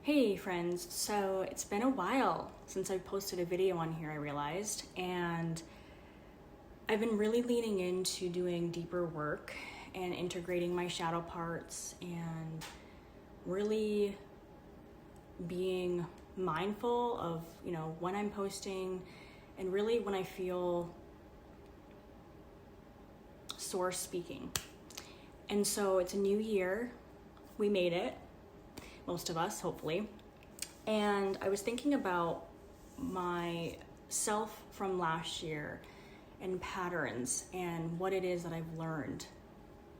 Hey friends, so it's been a while since I've posted a video on here, I realized, and I've been really leaning into doing deeper work and integrating my shadow parts and really being mindful of, when I'm posting and really when I feel source speaking. And so it's a new year. We made it. Most of us, hopefully. And I was thinking about myself from last year and patterns and what it is that I've learned.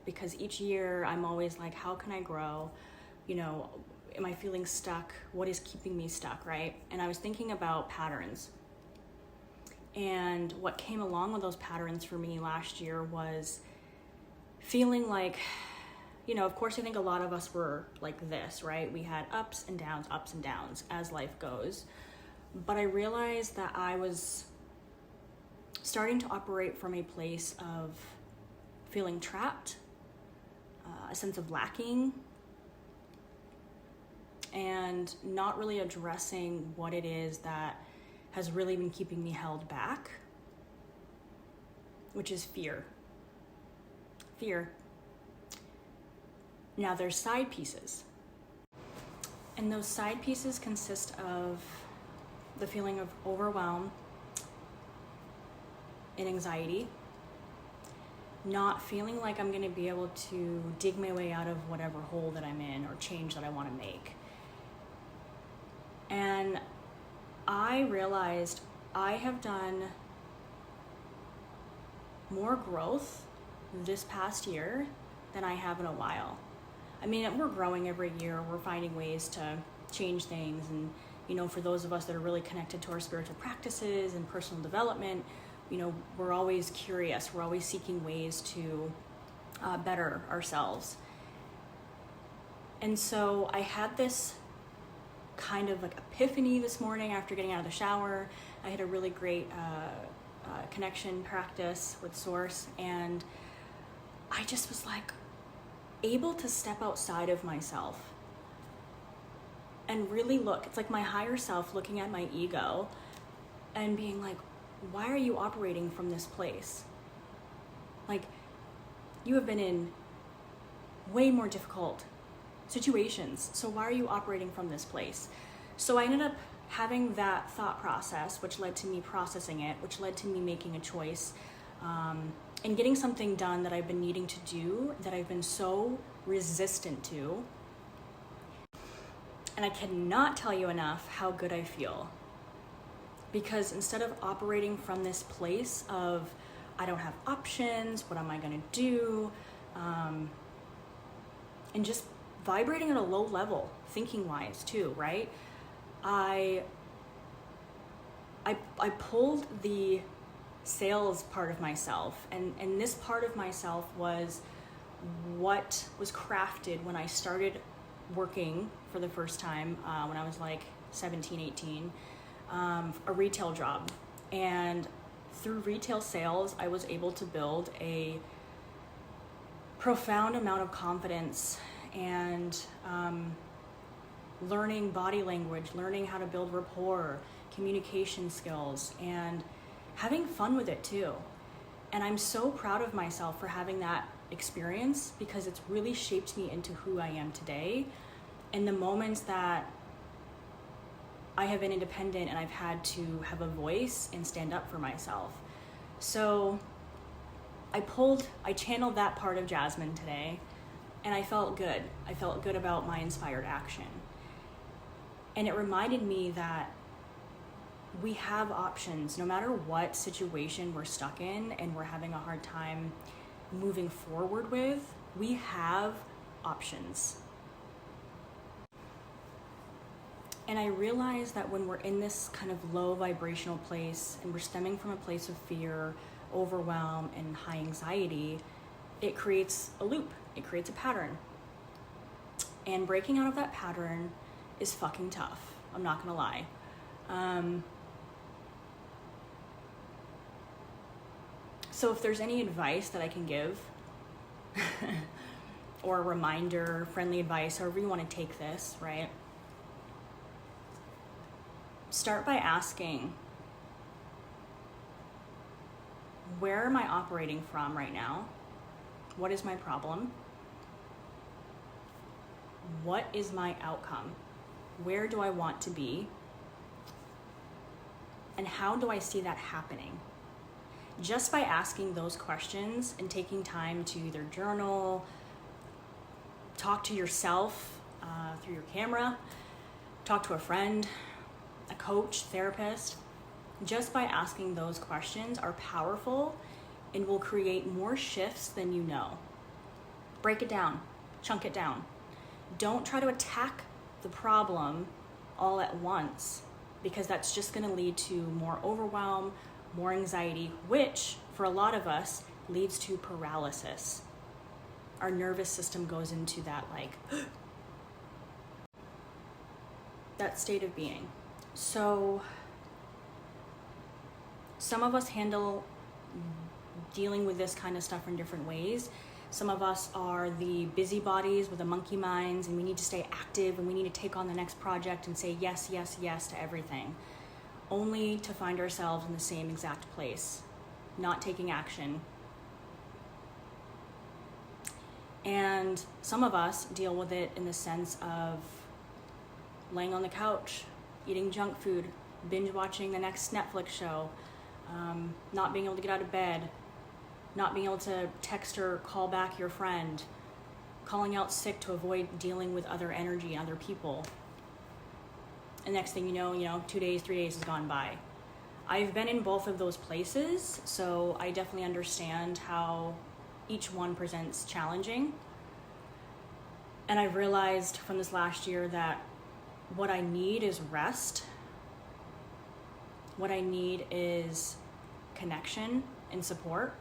Because each year I'm always like, how can I grow? Am I feeling stuck? What is keeping me stuck, right? And I was thinking about patterns. And what came along with those patterns for me last year was feeling like, of course, I think a lot of us were like this, right? We had ups and downs as life goes. But I realized that I was starting to operate from a place of feeling trapped, a sense of lacking, and not really addressing what it is that has really been keeping me held back, which is fear. Fear. Now there's side pieces, and those side pieces consist of the feeling of overwhelm and anxiety, not feeling like I'm gonna be able to dig my way out of whatever hole that I'm in or change that I wanna make. And I realized I have done more growth this past year than I have in a while. I mean, we're growing every year. We're finding ways to change things. And, for those of us that are really connected to our spiritual practices and personal development, we're always curious. We're always seeking ways to better ourselves. And so I had this kind of like epiphany this morning after getting out of the shower. I had a really great connection practice with Source. And I just was like, able to step outside of myself and really look. It's like my higher self looking at my ego and being like, why are you operating from this place? Like, you have been in way more difficult situations, so why are you operating from this place? So I ended up having that thought process, which led to me processing it, which led to me making a choice, and getting something done that I've been needing to do, that I've been so resistant to. And I cannot tell you enough how good I feel. Because instead of operating from this place of, I don't have options, what am I gonna do? And just vibrating at a low level, thinking wise too, right? I pulled the sales part of myself, and this part of myself was what was crafted when I started working for the first time when I was like 17, 18, a retail job. And through retail sales, I was able to build a profound amount of confidence and learning body language, learning how to build rapport, communication skills, and having fun with it too. And I'm so proud of myself for having that experience, because it's really shaped me into who I am today. And the moments that I have been independent and I've had to have a voice and stand up for myself. So I channeled that part of Jasmine today, and I felt good. I felt good about my inspired action. And it reminded me that we have options no matter what situation we're stuck in and we're having a hard time moving forward with. We have options. And I realize that when we're in this kind of low vibrational place and we're stemming from a place of fear, overwhelm, and high anxiety, it creates a loop. It creates a pattern. And breaking out of that pattern is fucking tough. I'm not gonna lie. So if there's any advice that I can give, or a reminder, friendly advice, however you want to take this, right? start by asking, where am I operating from right now? What is my problem? What is my outcome? Where do I want to be? And how do I see that happening? Just by asking those questions and taking time to either journal, talk to yourself through your camera, talk to a friend, a coach, therapist, just by asking those questions are powerful and will create more shifts than you know. Break it down, chunk it down. Don't try to attack the problem all at once, because that's just going to lead to more overwhelm, more anxiety, which for a lot of us leads to paralysis. Our nervous system goes into that that state of being. So some of us handle dealing with this kind of stuff in different ways. Some of us are the busybodies with the monkey minds, and we need to stay active and we need to take on the next project and say yes, yes, yes to everything, only to find ourselves in the same exact place, not taking action. And some of us deal with it in the sense of laying on the couch, eating junk food, binge watching the next Netflix show, not being able to get out of bed, not being able to text or call back your friend, calling out sick to avoid dealing with other energy and other people. And next thing you know, 2 days, 3 days has gone by. I've been in both of those places, so I definitely understand how each one presents challenging. And I've realized from this last year that what I need is rest. What I need is connection and support,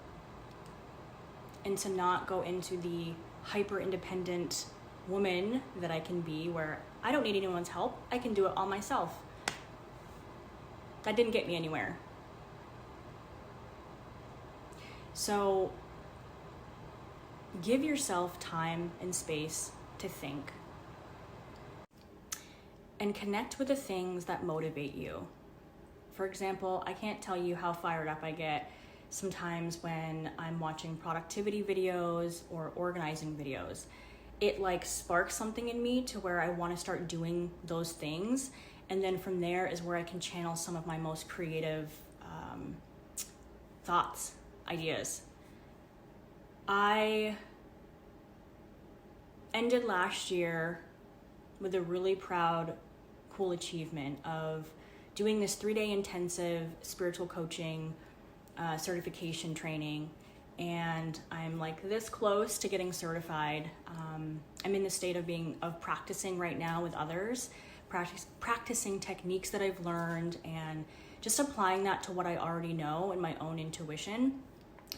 and to not go into the hyper independent woman that I can be, where I don't need anyone's help. I can do it all myself. That didn't get me anywhere. So give yourself time and space to think and connect with the things that motivate you. For example, I can't tell you how fired up I get sometimes when I'm watching productivity videos or organizing videos. It sparks something in me to where I want to start doing those things. And then from there is where I can channel some of my most creative thoughts, ideas. I ended last year with a really proud, cool achievement of doing this 3-day intensive spiritual coaching certification training, and I'm this close to getting certified. I'm in the state of practicing right now with others, practicing techniques that I've learned and just applying that to what I already know and my own intuition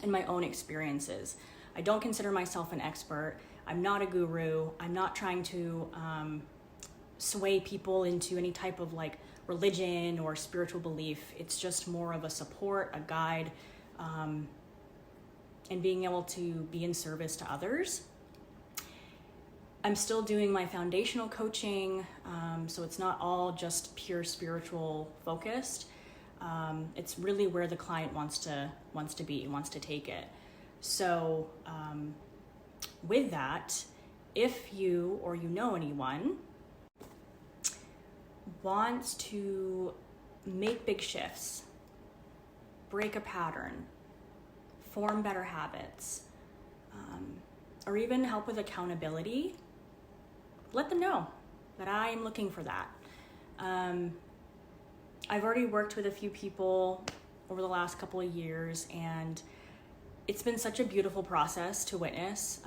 and my own experiences. I don't consider myself an expert. I'm not a guru. I'm not trying to sway people into any type of religion or spiritual belief. It's just more of a support, a guide, and being able to be in service to others. I'm still doing my foundational coaching, so it's not all just pure spiritual focused. It's really where the client wants to be, wants to take it. So with that, if you or you know anyone wants to make big shifts, break a pattern, form better habits, or even help with accountability, let them know that I am looking for that. I've already worked with a few people over the last couple of years, and it's been such a beautiful process to witness,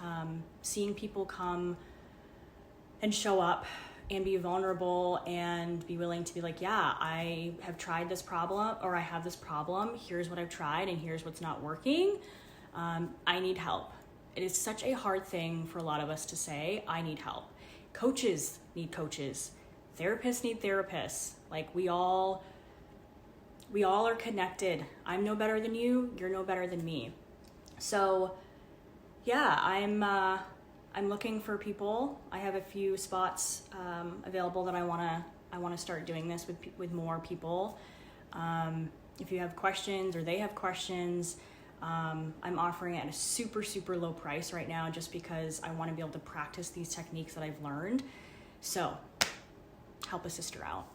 seeing people come and show up and be vulnerable and be willing to be yeah, I have tried this problem, or I have this problem. Here's what I've tried and here's what's not working. I need help. It is such a hard thing for a lot of us to say, I need help. Coaches need coaches. Therapists need therapists. We all are connected. I'm no better than you. You're no better than me. So yeah, I'm I'm looking for people. I have a few spots available that I wanna start doing this with more people. If you have questions or they have questions, I'm offering it at a super, super low price right now just because I want to be able to practice these techniques that I've learned. So help a sister out.